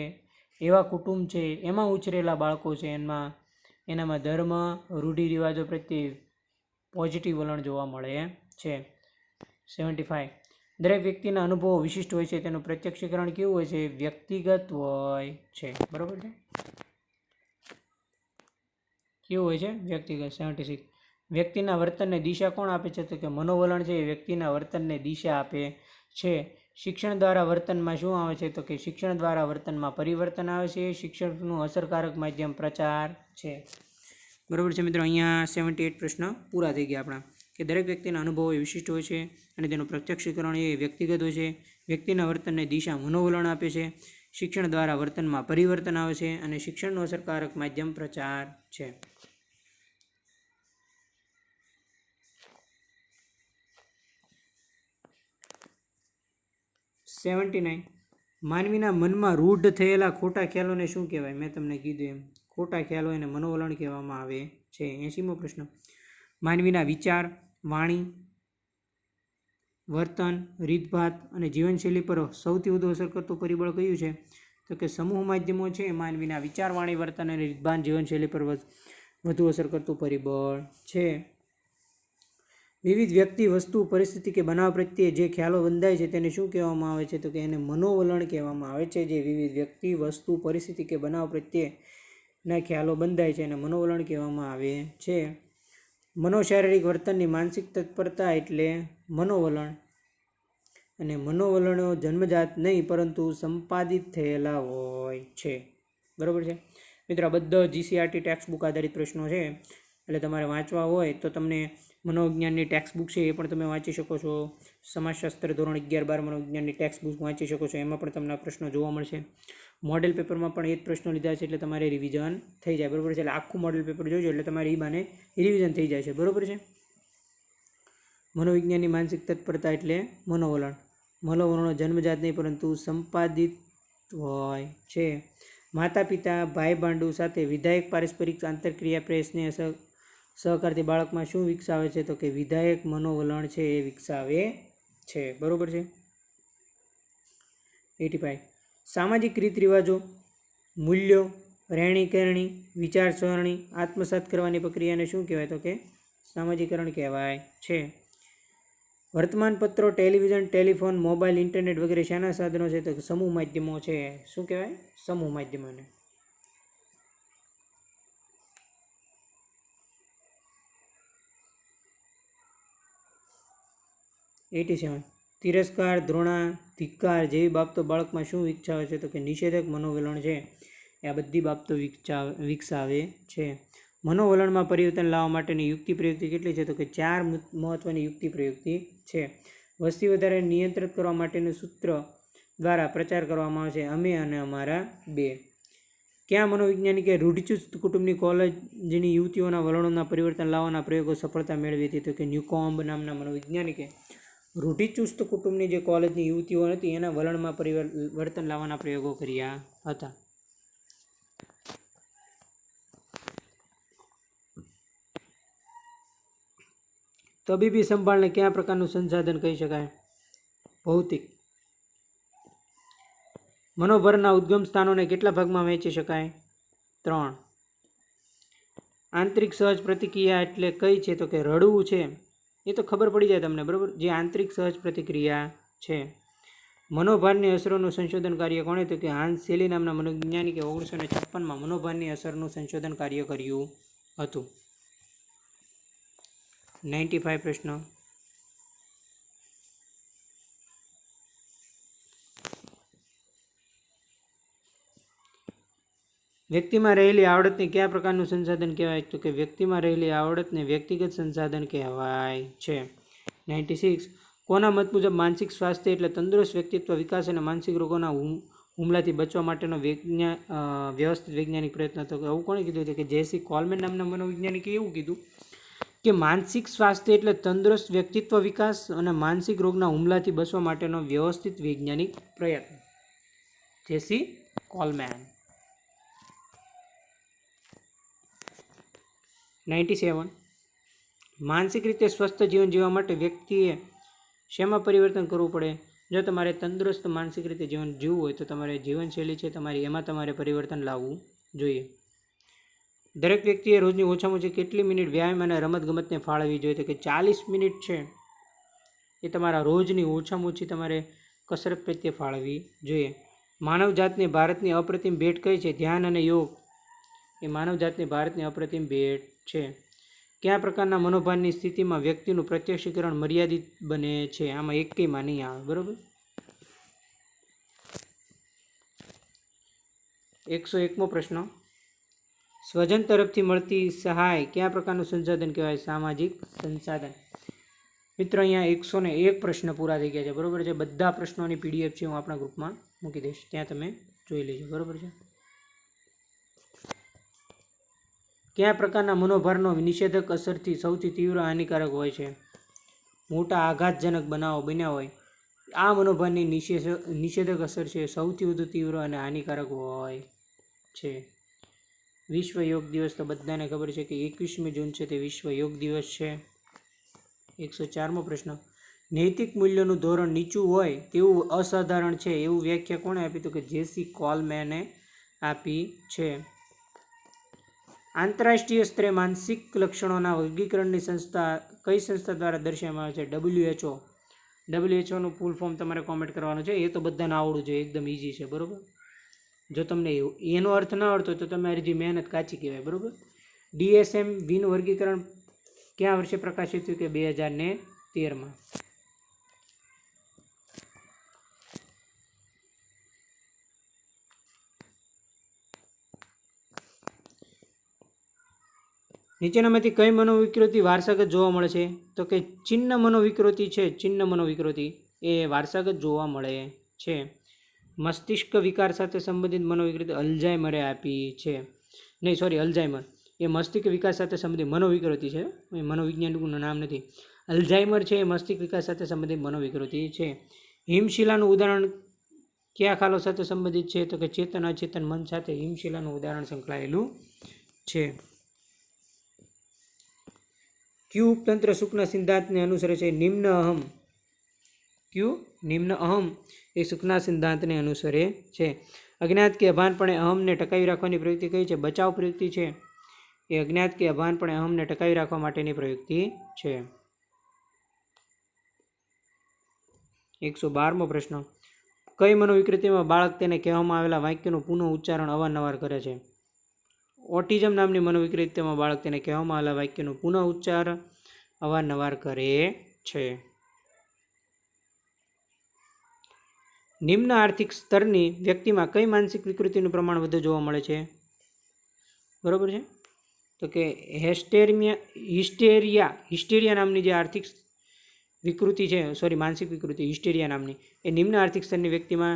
એવા કુટુંબ છે એમાં ઉછરેલા બાળકો છે એનામાં ધર્મ, રૂઢિરિવાજો પ્રત્યે પોઝિટિવ વલણ જોવા મળે છે. 75. દરેક વ્યક્તિના અનુભવો વિશિષ્ટ હોય છે, તેનું પ્રત્યક્ષીકરણ કેવું હોય છે? વ્યક્તિગત હોય છે. બરાબર છે, કેવું હોય છે? વ્યક્તિગત. 76. વ્યક્તિના વર્તનને દિશા કોણ આપે છે? તો કે મનોવલણ છે એ વ્યક્તિના વર્તનને દિશા આપે છે. શિક્ષણ દ્વારા વર્તનમાં શું આવે છે? તો કે શિક્ષણ દ્વારા વર્તનમાં પરિવર્તન આવે છે. શિક્ષણનું અસરકારક માધ્યમ પ્રચાર છે. બરાબર છે મિત્રો, અહીંયા 78 પ્રશ્ન પૂરા થઈ ગયા આપણા. કે દરેક વ્યક્તિના અનુભવો એ વિશિષ્ટ હોય છે અને તેનું પ્રત્યક્ષીકરણ એ વ્યક્તિગત હોય છે. વ્યક્તિના વર્તનને દિશા મનોવલણ આપે છે. શિક્ષણ દ્વારા વર્તનમાં પરિવર્તન આવે છે અને શિક્ષણનું અસરકારક માધ્યમ પ્રચાર છે. માનવીના મનમાં રૂઢ થયેલા ખોટા ખ્યાલોને શું કહેવાય? મેં તમને કીધું એમ, ખોટા ખ્યાલો એને મનોવલણ કહેવામાં આવે છે. 80મો પ્રશ્ન. માનવીના વિચાર, વાણી, વર્તન, રીતભાત અને જીવનશૈલી પર સૌથી વધુ અસર કરતું પરિબળ કયું છે? તો કે સમૂહ માધ્યમો છે માનવીના વિચાર, વાણી, વર્તન અને રીતભાત, જીવનશૈલી પર વધુ અસર કરતું પરિબળ છે. વિવિધ વ્યક્તિ, વસ્તુ, પરિસ્થિતિ કે બનાવ પ્રત્યે જે ખ્યાલો બંધાય છે તેને શું કહેવામાં આવે છે? તો કે એને મનોવલણ કહેવામાં આવે છે. જે વિવિધ વ્યક્તિ, વસ્તુ, પરિસ્થિતિ કે બનાવ પ્રત્યેના ખ્યાલો બંધાય છે એને મનોવલણ કહેવામાં આવે છે. મનોશારીરિક વર્તનની માનસિક તત્પરતા એટલે મનોવલણ, અને મનોવલણો જન્મજાત નહીં પરંતુ સંપાદિત થયેલા હોય છે. બરાબર છે મિત્રો, આ બધા GCRT ટેક્સ્ટ બુક આધારિત પ્રશ્નો છે, એટલે તમારે વાંચવા હોય તો તમને મનોવિજ્ઞાનની ટેક્સ્ટ બુક છે એ પણ તમે વાંચી શકો છો. સમાજશાસ્ત્ર ધોરણ 11-12 મનોવિજ્ઞાનની ટેક્સ્ટ બુક વાંચી શકો છો, એમાં પણ તમને આ પ્રશ્નો જોવા મળશે. મોડેલ પેપરમાં પણ એ જ પ્રશ્નો લીધા છે એટલે તમારે રિવિઝન થઈ જાય. બરાબર છે, એટલે આખું મોડેલ પેપર જોજો એટલે તમારે એ બાને રિવિઝન થઈ જાય છે. બરાબર છે. મનોવિજ્ઞાનની માનસિક તત્પરતા એટલે મનોવલણ. મનોવલણો જન્મજાત નહીં પરંતુ સંપાદિત હોય છે. માતા પિતા, ભાઈ ભાંડુ સાથે વિધાયક પારસ્પરિક આંતરક્રિયા પ્રયાસને સહકારથી બાળકમાં શું વિકસાવે છે? તો કે વિધાયક મનોવલણ છે એ વિકસાવે છે. બરાબર છે. 85. સામાજિક રીત રિવાજો, મૂલ્યો, રહેણી કહેણી, વિચારસરણી આત્મસાત કરવાની પ્રક્રિયાને શું કહેવાય? તો કે સામાજિકરણ કહેવાય છે. વર્તમાનપત્રો, ટેલિવિઝન, ટેલિફોન, મોબાઈલ, ઇન્ટરનેટ વગેરે શાના સાધનો છે? તો સમૂહ માધ્યમો છે. શું કહેવાય? સમૂહ માધ્યમોને. 87. તિરસ્કાર, ધૃણા, ધિક્કાર જેવી બાબતો બાળકમાં શું વિકસાવે છે? તો કે નિષેધક મનોવલણ છે એ આ બધી બાબતો વિકસાવે છે. મનોવલણમાં પરિવર્તન લાવવા માટેની યુક્તિ પ્રયુક્તિ કેટલી છે? તો કે 4 મહત્વની યુક્તિ પ્રયુક્તિ છે. વસ્તી વધારાને નિયંત્રિત કરવા માટેનું સૂત્ર દ્વારા પ્રચાર કરવામાં આવે છે અમે અને અમારા 2. ક્યાં મનોવૈજ્ઞાનિકે રૂઢિચુસ્ત કુટુંબની કોલેજની યુવતીઓના વલણોના પરિવર્તન લાવવાના પ્રયોગો સફળતા મેળવી હતી? તો કે ન્યુકોમ્બ નામના મનોવૈજ્ઞાનિકે રૂઢિચુસ્ત કુટુંબની જે કોલેજની યુવતીઓ હતી એના વલણમાં પરિવર્તન લાવવાના પ્રયોગો કર્યા હતા. તબીબી સંભાળને કયા પ્રકારનું સંસાધન કહી શકાય? ભૌતિક. મનોભરના ઉદ્ગમ સ્થાનોને કેટલા ભાગમાં વહેંચી શકાય? 3. આંતરિક સહજ પ્રતિક્રિયા એટલે કઈ છે? તો કે રડવું છે, એ તો ખબર પડી જાય તમને. બરાબર, જે આંતરિક સહજ પ્રતિક્રિયા છે. મનોભારની અસરોનું સંશોધન કાર્ય કોણે? તો કે હાન્સ સેલી નામના મનોવૈજ્ઞાનિકે 1956માં મનોભારની અસરનું સંશોધન કાર્ય કર્યું હતું. 95 પ્રશ્ન. વ્યક્તિમાં રહેલી આવડતને કયા પ્રકારનું સંસાધન કહેવાય? તો કે વ્યક્તિમાં રહેલી આવડતને વ્યક્તિગત સંસાધન કહેવાય છે. 96. કોના મત મુજબ માનસિક સ્વાસ્થ્ય એટલે તંદુરસ્ત વ્યક્તિત્વ વિકાસ અને માનસિક રોગોના હુમલાથી બચવા માટેનો વ્યવસ્થિત વૈજ્ઞાનિક પ્રયત્ન? તો આવું કોણે કીધું હતું? કે જેસી કોલમેન નામના મનોવૈજ્ઞાનિકે એવું કીધું કે માનસિક સ્વાસ્થ્ય એટલે તંદુરસ્ત વ્યક્તિત્વ વિકાસ અને માનસિક રોગના હુમલાથી બચવા માટેનો વ્યવસ્થિત વૈજ્ઞાનિક પ્રયત્ન. જેસી કોલમેન. 97. માનસિક રીતે સ્વસ્થ જીવન જીવવા માટે વ્યક્તિએ શેમાં પરિવર્તન કરવું પડે? જો તમારે તંદુરસ્ત માનસિક રીતે જીવન જીવવું હોય તો તમારે જીવનશૈલી છે તમારી એમાં તમારે પરિવર્તન લાવવું જોઈએ. દરેક વ્યક્તિએ રોજની ઓછામાં ઓછી કેટલી મિનિટ વ્યાયામ અને રમતગમતને ફાળવવી જોઈએ? તો કે 40 મિનિટ છે એ તમારા રોજની ઓછામાં ઓછી તમારે કસરત પ્રત્યે ફાળવવી જોઈએ. માનવજાતને ભારતની અપ્રતિમ ભેટ કઈ છે? ધ્યાન અને યોગ એ માનવજાતને ભારતની અપ્રતિમ ભેટ છે. કયા પ્રકારના મનોભારની સ્થિતિમાં વ્યક્તિનું પ્રત્યક્ષીકરણ મર્યાદિત બને છે? આમાં એકેયમાં નહીં આવે. બરાબર. 101મો પ્રશ્ન. સ્વજન તરફથી મળતી સહાય કયા પ્રકારનું સંસાધન કહેવાય? સામાજિક સંસાધન. મિત્રો અહીંયા 101 પ્રશ્ન પૂરા થઈ ગયા છે. બરાબર છે. બધા પ્રશ્નોની PDF છે હું આપણા ગ્રુપમાં મૂકી દઈશ, ત્યાં તમે જોઈ લેજો. બરાબર છે. કયા પ્રકારના મનોભારનો નિષેધક અસરથી સૌથી તીવ્ર હાનિકારક હોય છે? મોટા આઘાતજનક બનાવો બન્યા હોય આ મનોભારની નિષેધક અસર છે સૌથી વધુ તીવ્ર અને હાનિકારક હોય છે. વિશ્વ યોગ દિવસ તો બધાને ખબર છે કે 21મી જૂન છે તે વિશ્વ યોગ દિવસ છે. 104મો પ્રશ્ન. નૈતિક મૂલ્યોનું ધોરણ નીચું હોય તેવું અસાધારણ છે એવું વ્યાખ્યા કોણે આપી? તો કે જેસી કોલમેને આપી છે. આંતરરાષ્ટ્રીય સ્તરે માનસિક લક્ષણોના વર્ગીકરણની સંસ્થા કઈ સંસ્થા દ્વારા દર્શાવવામાં આવે છે? WHO. WHOનું ફૂલ ફોર્મ તમારે કોમેન્ટ કરવાનું છે. એ તો બધાને આવડવું જોઈએ, એકદમ ઇઝી છે. બરાબર. જો તમને એનો અર્થ ના આવડતો તો તમારી જે મહેનત કાચી કહેવાય. બરાબર. DSM વીનું વર્ગીકરણ કયા વર્ષે પ્રકાશિત થયું? કે 2013માં. નીચેનામાંથી કઈ મનોવિકૃતિ વારસાગત જોવા મળે છે? તો કે ચિહ્ન મનોવિકૃતિ છે. ચિહ્ન મનોવિકૃતિ એ વારસાગત જોવા મળે છે. મસ્તિષ્ક વિકાર સાથે સંબંધિત મનોવિકૃતિ અલ્ઝાઇમરે આપી છે. નહીં, સોરી, અલ્ઝાઇમર એ મસ્તિષ્ક વિકાસ સાથે સંબંધિત મનોવિકૃતિ છે. એ મનોવિજ્ઞાનિકનું નામ નથી. અલ્ઝાઇમર છે એ મસ્તિષ્ક વિકાસ સાથે સંબંધિત મનોવિકૃતિ છે. હિમશિલાનું ઉદાહરણ કયા ખ્યાલો સાથે સંબંધિત છે? તો કે ચેતન અચેતન મન સાથે હિમશિલાનું ઉદાહરણ સંકળાયેલું છે. ક્યુ ઉપતંત્ર સુખના સિદ્ધાંતને અનુસરે છે? નિમ્ન અહમ. ક્યુ? નિમ્ન અહમ એ સુખના સિદ્ધાંતને અનુસરે છે. અજ્ઞાત કે અભાનપણે અહમને ટકાવી રાખવાની પ્રવૃત્તિ કઈ છે? બચાવ પ્રવૃત્તિ છે. એ અજ્ઞાત કે અભાનપણે અહમને ટકાવી રાખવા માટેની પ્રવૃત્તિ છે. 112મો પ્રશ્ન. કઈ મનોવિકૃતિમાં બાળક તેને કહેવામાં આવેલા વાક્યનું પુનઃ ઉચ્ચારણ અવારનવાર કરે છે? ઓટિઝમ નામની મનોવિકૃતિમાં બાળક તેને કહેવામાં આવેલા વાક્યનું પુનઃ ઉચ્ચાર અવારનવાર કરે છે. નિમ્ન આર્થિક સ્તરની વ્યક્તિમાં કઈ માનસિક વિકૃતિનું પ્રમાણ વધુ જોવા મળે છે? બરાબર છે. તો કે હિસ્ટેરિયા નામની જે આર્થિક વિકૃતિ છે, સોરી, માનસિક વિકૃતિ હિસ્ટેરિયા નામની, એ નિમ્ન આર્થિક સ્તરની વ્યક્તિમાં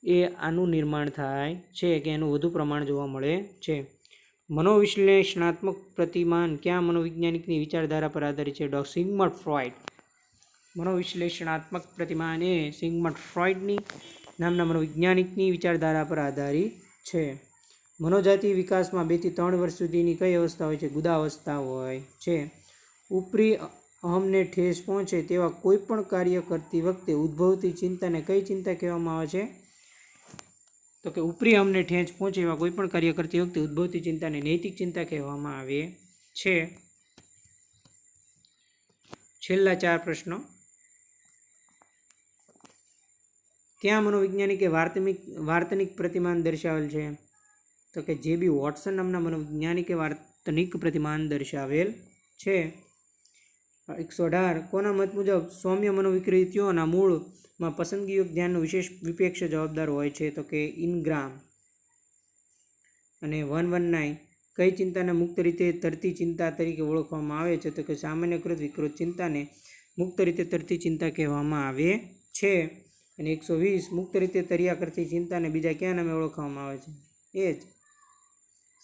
એ આનું નિર્માણ થાય છે કે એનું વધુ પ્રમાણ જોવા મળે છે. મનોવિશ્લેષણાત્મક પ્રતિમાન કયા મનોવૈજ્ઞાનિકની વિચારધારા પર આધારિત છે? સિગમન્ડ ફ્રોઇડ. મનોવિશ્લેષણાત્મક પ્રતિમાન એ સિગમન્ડ ફ્રોઇડની નામના મનોવૈજ્ઞાનિકની વિચારધારા પર આધારિત છે. મનોજાતીય વિકાસમાં 2 થી 3 વર્ષ સુધીની કઈ અવસ્થા હોય છે? ગુદાવસ્થા હોય છે. ઉપરી અહમને ઠેસ પહોંચે તેવા કોઈ પણ કાર્ય કરતી વખતે ઉદ્ભવતી ચિંતાને કઈ ચિંતા કહેવામાં આવે છે? તો કે ઉપરી અહમને ઠેસ પહોંચે એવા કોઈ પણ કાર્ય કરતી વખતે ઉદ્ભવતી ચિંતાને નૈતિક ચિંતા કહેવામાં આવે છે. છેલ્લા 4 પ્રશ્નો. કયા મનોવૈજ્ઞાનિકે વાર્તનિક પ્રતિમાન દર્શાવેલ છે? તો કે JB વોટસન નામના મનોવૈજ્ઞાનિકે વાર્તનિક પ્રતિમાન દર્શાવેલ છે. 118. કોના મત મુજબ સૌમ્ય મનોવિકૃતિઓના મૂળમાં પસંદગીયોગ ધ્યાનનું વિશેષ વિપેક્ષ જવાબદાર હોય છે? તો કે ઇનગ્રામ. અને 119. કઈ ચિંતાને મુક્ત રીતે તરતી ચિંતા તરીકે ઓળખવામાં આવે છે? તો કે સામાન્યકૃત વિકૃત ચિંતાને મુક્ત રીતે તરતી ચિંતા કહેવામાં આવે છે. અને 120. મુક્ત રીતે તર્યા કરતી ચિંતાને બીજા કયા નામે ઓળખવામાં આવે છે? એ જ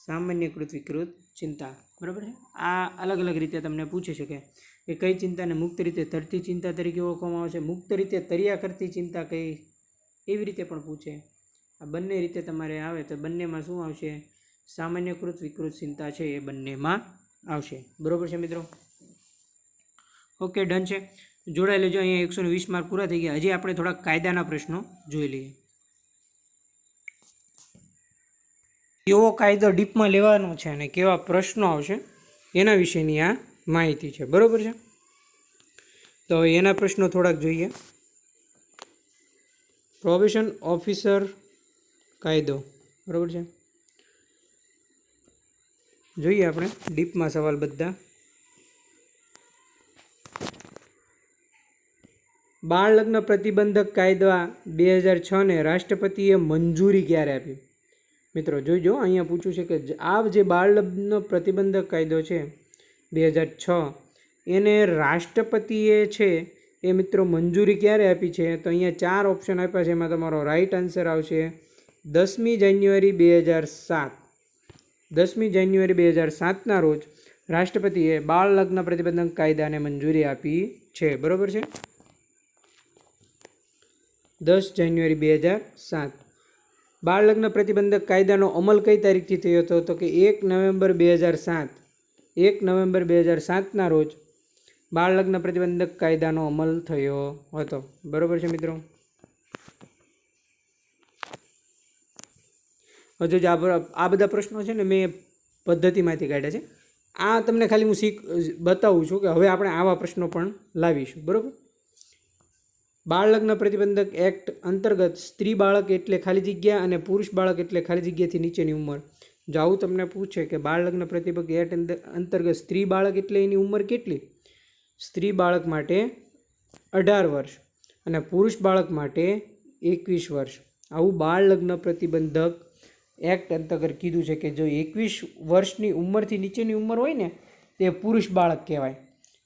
સામાન્યકૃત વિકૃત ચિંતા. બરાબર છે. આ અલગ અલગ રીતે તમને પૂછી શકે કે કઈ ચિંતાને મુક્ત રીતે તરતી ચિંતા તરીકે ઓળખવામાં આવે છે, મુક્ત રીતે તર્યા કરતી ચિંતા કઈ, એવી રીતે પણ પૂછે. આ બંને રીતે તમારે આવે તો બંનેમાં શું આવશે? સામાન્યકૃત વિકૃત ચિંતા છે એ બંનેમાં આવશે. બરાબર છે મિત્રો? ઓકે, ડન છે. જોડાઈ લેજો. અહીંયા 120 માર્ક પૂરા થઈ ગયા. હજી આપણે થોડાક કાયદાના પ્રશ્નો જોઈ લઈએ. કેવો કાયદો ડીપમાં લેવાનો છે અને કેવા પ્રશ્નો આવશે એના વિશેની આ માહિતી છે, બરાબર છે. તો એના પ્રશ્નો થોડાક જોઈએ. પ્રોબેશન ઓફિસર કાયદો, બરાબર છે. જોઈએ આપણે ડીપમાં સવાલ બધા. બાળ લગ્ન પ્રતિબંધક કાયદા 2006 ને રાષ્ટ્રપતિએ મંજૂરી ક્યારે આપી? મિત્રો જોઈજો, અહીંયા પૂછ્યું છે કે આ જે બાળ લગ્ન પ્રતિબંધક કાયદો છે 2006, એને રાષ્ટ્રપતિએ છે એ મિત્રો મંજૂરી ક્યારે આપી છે? તો અહીંયા 4 ઓપ્શન આપ્યા છે. એમાં તમારો રાઈટ આન્સર આવશે 10મી જાન્યુઆરી 2007. 10મી જાન્યુઆરી 2007ના રોજ રાષ્ટ્રપતિએ બાળ લગ્ન પ્રતિબંધક કાયદાને મંજૂરી આપી છે, બરાબર છે. 10 જાન્યુઆરી 2007. બાળ લગ્ન પ્રતિબંધક કાયદાનો અમલ કઈ તારીખથી થયો હતો? તો કે 1 નવેમ્બર 2007. 1 નવેમ્બર 2007ના રોજ બાળ લગ્ન પ્રતિબંધક કાયદાનો અમલ થયો હતો, બરાબર છે મિત્રો. હજુ જ આ બધા પ્રશ્નો છે ને મેં પદ્ધતિમાંથી કાઢ્યા છે. આ તમને ખાલી હું બતાવું છું કે હવે આપણે આવા પ્રશ્નો પણ લાવીશું, બરાબર. બાળ લગ્ન પ્રતિબંધક એક્ટ અંતર્ગત સ્ત્રી બાળક એટલે ખાલી જગ્યા અને પુરુષ બાળક એટલે ખાલી જગ્યાથી નીચેની ઉંમર. જો આવું તમને પૂછે કે બાળ લગ્ન પ્રતિબંધક એક્ટ અંતર્ગત સ્ત્રી બાળક એટલે એની ઉંમર કેટલી? સ્ત્રી બાળક માટે 18 વર્ષ અને પુરુષ બાળક માટે 21 વર્ષ. આવું બાળ લગ્ન પ્રતિબંધક એક્ટ અંતર્ગત કીધું છે કે જો 21 વર્ષની ઉંમરથી નીચેની ઉંમર હોય ને તે પુરુષ બાળક કહેવાય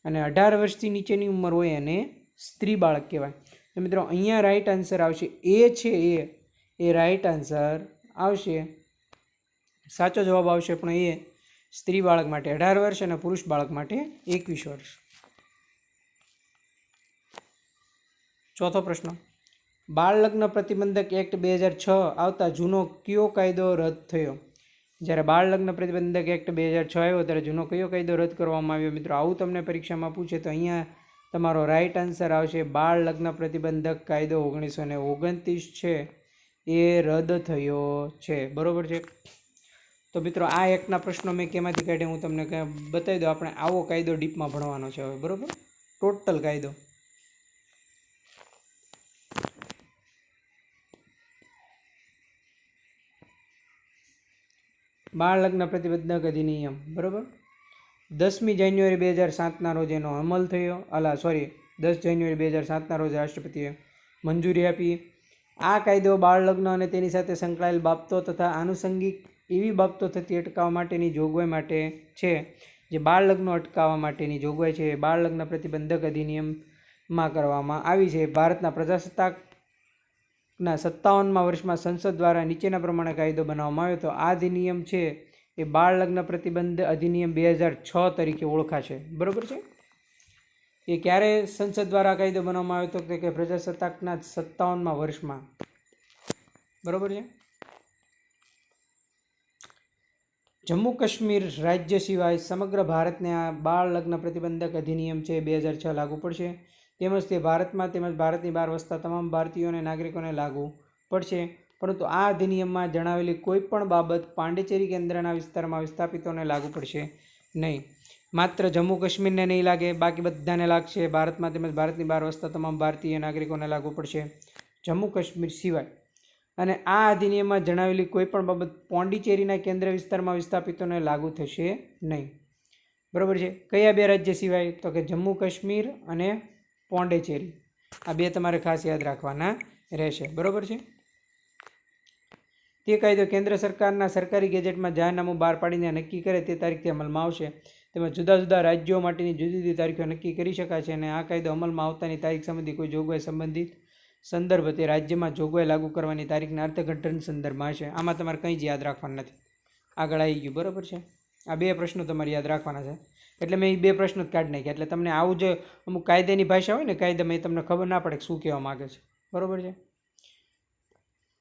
અને 18 વર્ષથી નીચેની ઉંમર હોય એને સ્ત્રી બાળક કહેવાય. તો મિત્રો અહીંયા રાઈટ આન્સર આવશે એ છે, એ રાઈટ આન્સર આવશે. સાચો જવાબ આવશે પણ એ સ્ત્રી બાળક માટે 18 વર્ષ અને પુરુષ બાળક માટે 21 વર્ષ. ચોથો પ્રશ્ન. બાળ લગ્ન પ્રતિબંધક એક્ટ 2006 આવતા જૂનો કયો કાયદો રદ થયો? જ્યારે બાળ લગ્ન પ્રતિબંધક એક્ટ 2006 આવ્યો ત્યારે જૂનો કયો કાયદો રદ કરવામાં આવ્યો? મિત્રો આવું તમને પરીક્ષામાં પૂછે તો અહીંયા તમારો રાઈટ આન્સર આવશે બાળ લગ્ન પ્રતિબંધક કાયદો 1929 છે એ રદ થયો છે, બરાબર છે. તો મિત્રો આ એક્ટના પ્રશ્નો મેં કેમાંથી કાઢ્યા હું તમને બતાવી દઉં. આપણે આવો કાયદો ડીપમાં ભણવાનો છે હવે, બરાબર. ટોટલ કાયદો. બાળ લગ્ન પ્રતિબંધક અધિનિયમ, બરાબર. 10મી જાન્યુઆરી 2007ના રોજ એનો અમલ થયો. 10 જાન્યુઆરી 2007ના રોજ રાષ્ટ્રપતિએ મંજૂરી આપી. આ કાયદો બાળ લગ્ન અને તેની સાથે સંકળાયેલ બાબતો તથા આનુષંગિક એવી બાબતો થતી અટકાવવા માટેની જોગવાઈ માટે છે. જે બાળ લગ્નો અટકાવવા માટેની જોગવાઈ છે એ બાળ લગ્ન પ્રતિબંધક અધિનિયમમાં કરવામાં આવી છે. ભારતના પ્રજાસત્તાકના 57મા વર્ષમાં સંસદ દ્વારા નીચેના પ્રમાણે કાયદો બનાવવામાં આવ્યો હતો. આ અધિનિયમ છે એ બાળ લગ્ન પ્રતિબંધ અધિનિયમ 2006 તરીકે ઓળખાશે, બરાબર છે. એ ક્યારે સંસદ દ્વારા કાયદો બનાવવામાં આવ્યો હતો? કે પ્રજાસત્તાકના 57મા વર્ષમાં, બરાબર છે. જમ્મુ કાશ્મીર રાજ્ય સિવાય સમગ્ર ભારતને આ બાળ લગ્ન પ્રતિબંધક અધિનિયમ છે 2006 લાગુ પડશે. તેમજ તે ભારતમાં તેમજ ભારતની બહાર વસતા તમામ ભારતીયો અને નાગરિકોને લાગુ પડશે. પરંતુ આ અધિનિયમમાં જણાવેલી કોઈ પણ બાબત પાંડિચેરી કેન્દ્રના વિસ્તારમાં વિસ્થાપિતોને લાગુ પડશે નહીં. માત્ર જમ્મુ કાશ્મીરને નહીં લાગે, બાકી બધાને લાગશે. ભારતમાં તેમજ ભારતની બહાર વસતા તમામ ભારતીય નાગરિકોને લાગુ પડશે, જમ્મુ કાશ્મીર સિવાય. અને આ અધિનિયમમાં જણાવેલી કોઈ પણ બાબત પોંડિચેરીના કેન્દ્ર વિસ્તારમાં વિસ્થાપિતોને લાગુ થશે નહીં, બરાબર છે. કયા 2 રાજ્ય સિવાય? તો કે જમ્મુ કાશ્મીર અને પોંડિચેરી. આ 2 તમારે ખાસ યાદ રાખવાના રહેશે, બરાબર છે. તે કાયદો કેન્દ્ર સરકારના સરકારી ગેજેટમાં જાહેરનામું બહાર પાડીને નક્કી કરે તે તારીખથી અમલમાં આવશે. તેમજ જુદા જુદા રાજ્યો માટેની જુદી જુદી તારીખો નક્કી કરી શકાય છે. અને આ કાયદો અમલમાં આવતાની તારીખ સંબંધી કોઈ જોગવાઈ સંબંધિત સંદર્ભ તે રાજ્યમાં જોગવાઈ લાગુ કરવાની તારીખના અર્થઘટન સંદર્ભમાં હશે. આમાં તમારે કંઈ જ યાદ રાખવાનું નથી. આગળ આવી ગયું, બરાબર છે. આ 2 પ્રશ્નો તમારે યાદ રાખવાના છે. એટલે મેં એ 2 પ્રશ્નો જ કાઢી નાખ્યા. એટલે તમને આવું જે અમુક કાયદાની ભાષા હોય ને કાયદામાં, એ તમને ખબર ના પડે કે શું કહેવા માગે છે, બરાબર છે.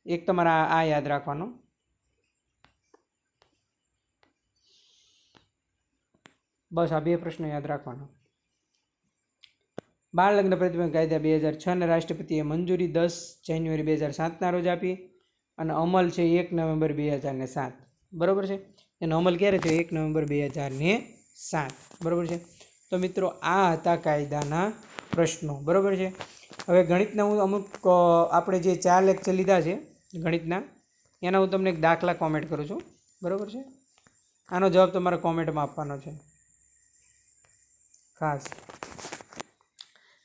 એક તમારે આ યાદ રાખવાનો. બસ આ 2 પ્રશ્નો યાદ રાખવાના. બાળ લગ્ન પ્રતિબંધ કાયદા 2006ને રાષ્ટ્રપતિએ મંજૂરી 10 જાન્યુઆરી 2007ના રોજ આપી અને અમલ છે 1 નવેમ્બર 2007, બરાબર છે. એનો અમલ ક્યારે થયો? 1 નવેમ્બર 2007. બરાબર છે. તો મિત્રો આ હતા કાયદાના પ્રશ્નો. બરાબર છે. હવે ગણિતના હું અમુક આપણે જે 4 લેક્ચર લીધા છે ગણિતના, એના હું તમને એક દાખલા કોમેન્ટ કરું છું. બરાબર છે. આનો જવાબ તમારે કોમેન્ટમાં આપવાનો છે ખાસ.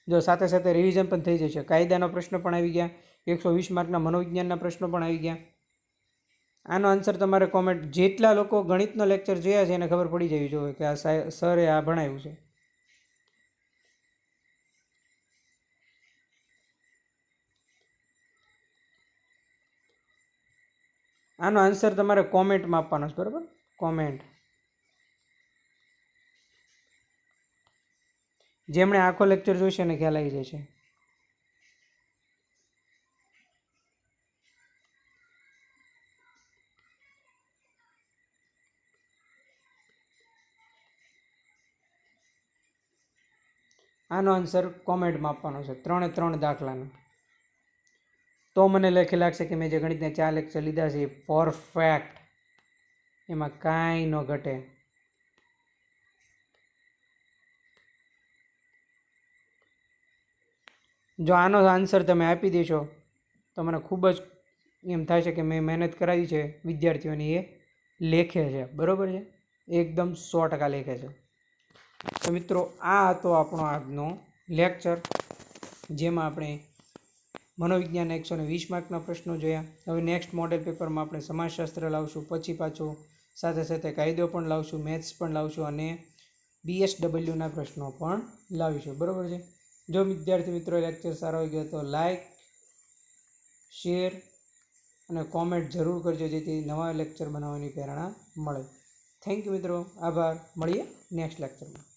જો સાથે સાથે રિવિઝન પણ થઈ જશે. કાયદાનો પ્રશ્ન પણ આવી ગયા, 120 માર્કના મનોવિજ્ઞાનના પ્રશ્નો પણ આવી ગયા. આનો આન્સર તમારે કોમેન્ટ, જેટલા લોકો ગણિતનો લેક્ચર જોયા છે એને ખબર પડી જવી જોઈએ કે આ સરે આ ભણાવ્યું છે. આનો આન્સર તમારે કોમેન્ટમાં આપવાનો છે. બરાબર, કોમેન્ટ. જેમણે આખો લેક્ચર જોઈશે એને ખ્યાલ આવી જશે. આનો આન્સર કોમેન્ટમાં આપવાનો છે 3 દાખલાનો. તો મને લખી લાગશે કે મેં જે ગણિતના 4 લેક્ચર લીધા છે એ પરફેક્ટ, એમાં કાંઈ ન ઘટે. જો આનો આન્સર તમે આપી દેશો તો મને ખૂબ જ એમ થાય છે કે મેં મહેનત કરાવી છે વિદ્યાર્થીઓની, એ લેખે છે. બરાબર છે, એકદમ 100% લેખે છે. તો મિત્રો આ હતો આપણો આજનો લેક્ચર, જેમાં આપણે મનોવિજ્ઞાન 120 માર્કના પ્રશ્નો જોયા. હવે નેક્સ્ટ મોડેલ પેપરમાં આપણે સમાજશાસ્ત્ર લાવશું, પછી પાછું સાથે સાથે કાયદો પણ લાવશું, મેથ્સ પણ લાવશું અને BSWના પ્રશ્નો પણ લાવીશું. બરાબર છે. જો વિદ્યાર્થી મિત્રો લેક્ચર સારો આવી ગયો તો લાઈક, શેર અને કોમેન્ટ જરૂર કરજો, જેથી નવા લેક્ચર બનાવવાની પ્રેરણા મળે. થેન્ક યુ મિત્રો, આભાર. મળીએ નેક્સ્ટ લેક્ચરમાં.